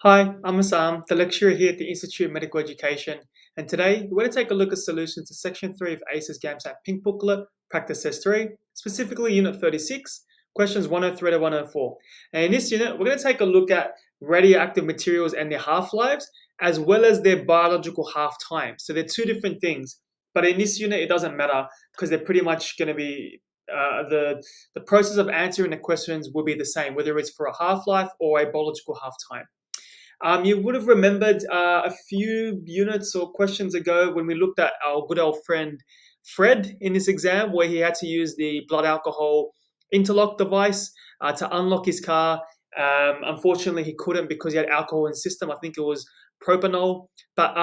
Hi, I'm Assam, the lecturer here at the Institute of Medical Education, and today we're going to take a look at solutions to Section 3 of ACER's GAMSAT Pink Booklet, Practice Test 3, specifically Unit 36, questions 103 to 104. And in this unit, we're going to take a look at radioactive materials and their half-lives, as well as their biological half-time. So they're two different things, but in this unit, it doesn't matter because they're pretty much going to be the process of answering the questions will be the same, whether it's for a half-life or a biological half-time. You would have remembered a few units or questions ago when we looked at our good old friend Fred in this exam, where he had to use the blood alcohol interlock device to unlock his car. Unfortunately, he couldn't because he had alcohol in his system. I think it was propanol. But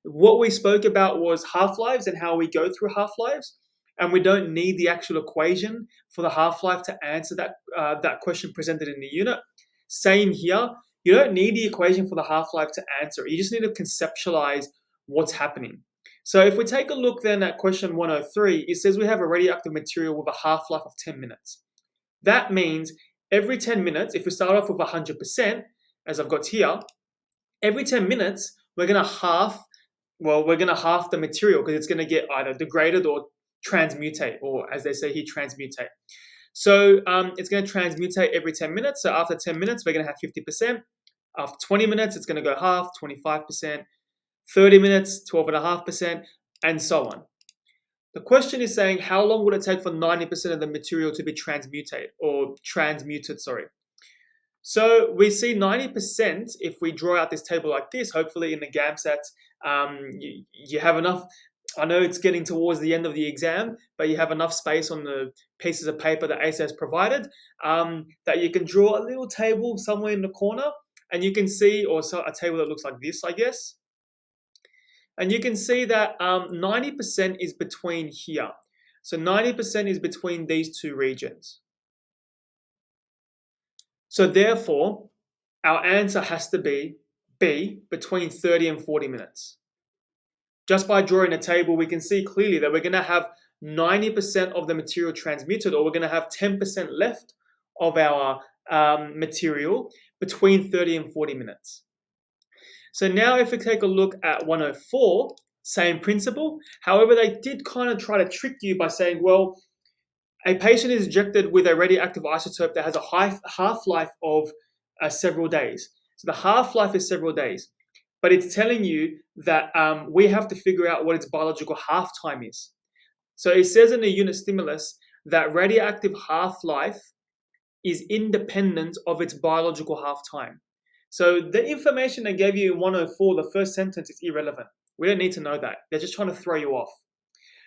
what we spoke about was half-lives and how we go through half-lives. And we don't need the actual equation for the half-life to answer that question presented in the unit. Same here. You don't need the equation for the half-life to answer. You just need to conceptualize what's happening. So if we take a look then at question 103, it says we have a radioactive material with a half-life of 10 minutes. That means every 10 minutes, if we start off with 100%, as I've got here, every 10 minutes, we're going to half the material because it's going to get either degraded or transmutate, or as they say here, transmutate. So it's going to transmutate every 10 minutes. So after 10 minutes, we're going to have 50%. After 20 minutes, it's going to go half, 25%. 30 minutes, 12.5%, and so on. The question is saying, how long would it take for 90% of the material to be transmuted? So we see 90% if we draw out this table like this, hopefully in the GAMSAT, you have enough. I know it's getting towards the end of the exam, but you have enough space on the pieces of paper that ACER has provided that you can draw a little table somewhere in the corner, and you can see, or so a table that looks like this, I guess. And you can see that 90% is between here. So 90% is between these two regions. So therefore, our answer has to be B, between 30 and 40 minutes. Just by drawing a table, we can see clearly that we're going to have 90% of the material transmuted, or we're going to have 10% left of our material between 30 and 40 minutes. So now if we take a look at 104, same principle. However, they did kind of try to trick you by saying, well, a patient is injected with a radioactive isotope that has a half-life of several days. So the half-life is several days. But it's telling you that we have to figure out what its biological half-time is. So it says in the unit stimulus that radioactive half-life is independent of its biological half-time. So the information they gave you in 104, the first sentence, is irrelevant. We don't need to know that. They're just trying to throw you off.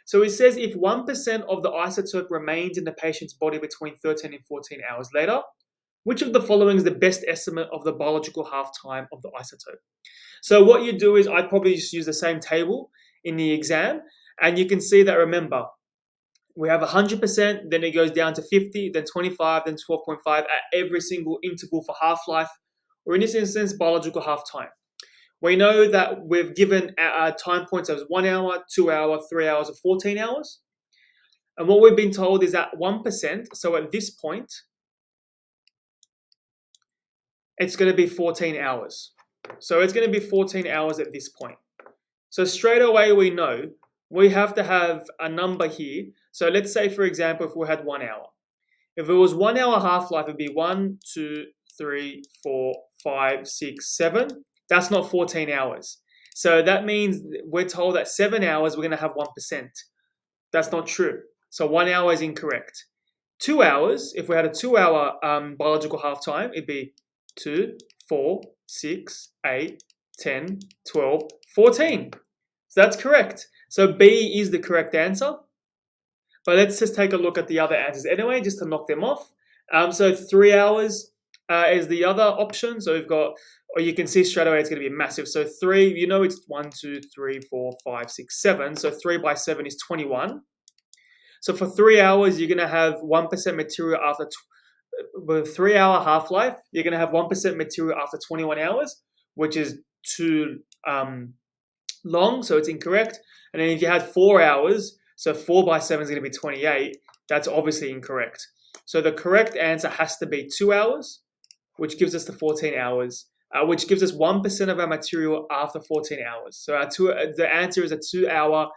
So it says if 1% of the isotope remains in the patient's body between 13 and 14 hours later, which of the following is the best estimate of the biological half-time of the isotope? So what you do is I'd probably just use the same table in the exam, and you can see that, remember, we have 100%, then it goes down to 50, then 25, then 12.5 at every single interval for half-life, or in this instance, biological half-time. We know that we've given time points as 1 hour, 2 hour, 3 hours, or 14 hours. And what we've been told is that 1%, so at this point, it's going to be 14 hours. So it's going to be 14 hours at this point. So straight away we know we have to have a number here. So let's say, for example, if we had 1 hour. If it was 1 hour half-life, it'd be 1, 2, 3, 4, 5, 6, 7. That's not 14 hours. So that means we're told that 7 hours we're going to have 1%. That's not true. So 1 hour is incorrect. 2 hours, if we had a 2 hour biological half-time, it'd be 2, 4, 6, 8, 10, 12, 14. So that's correct. So B is the correct answer. But let's just take a look at the other answers anyway, just to knock them off. So 3 hours is the other option. So we've got, or you can see straight away it's going to be massive. So 3, you know it's 1, 2, 3, 4, 5, 6, 7. So 3 by 7 is 21. So for 3 hours, you're going to have 1% material after with a 3 hour half-life, you're going to have 1% material after 21 hours, which is too long, so it's incorrect. And then if you had 4 hours, so 4 by 7 is going to be 28, that's obviously incorrect. So the correct answer has to be 2 hours, which gives us the 14 hours which gives us 1% of our material after 14 hours. So the answer is a 2-hour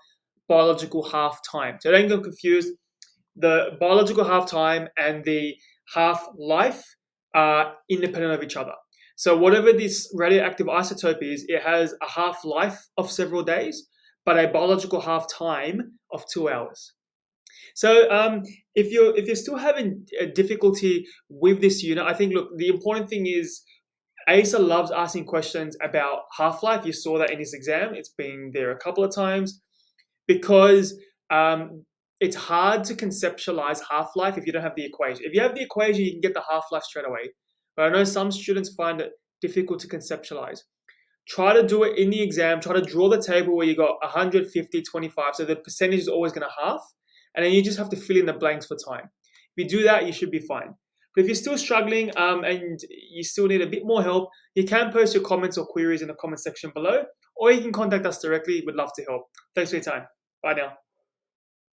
biological half time. So don't get confused. The biological half time and the half life are independent of each other. So whatever this radioactive isotope is, it has a half life of several days, but a biological half time of 2 hours. So if you're still having a difficulty with this unit, I think, look, the important thing is ACER loves asking questions about half-life. You saw that in his exam. It's been there a couple of times because it's hard to conceptualize half-life if you don't have the equation. If you have the equation, you can get the half-life straight away. But I know some students find it difficult to conceptualize. Try to do it in the exam. Try to draw the table where you got 150, 25. So the percentage is always going to half. And then you just have to fill in the blanks for time. If you do that, you should be fine. But if you're still struggling and you still need a bit more help, you can post your comments or queries in the comment section below, or you can contact us directly. We'd love to help. Thanks for your time. Bye now.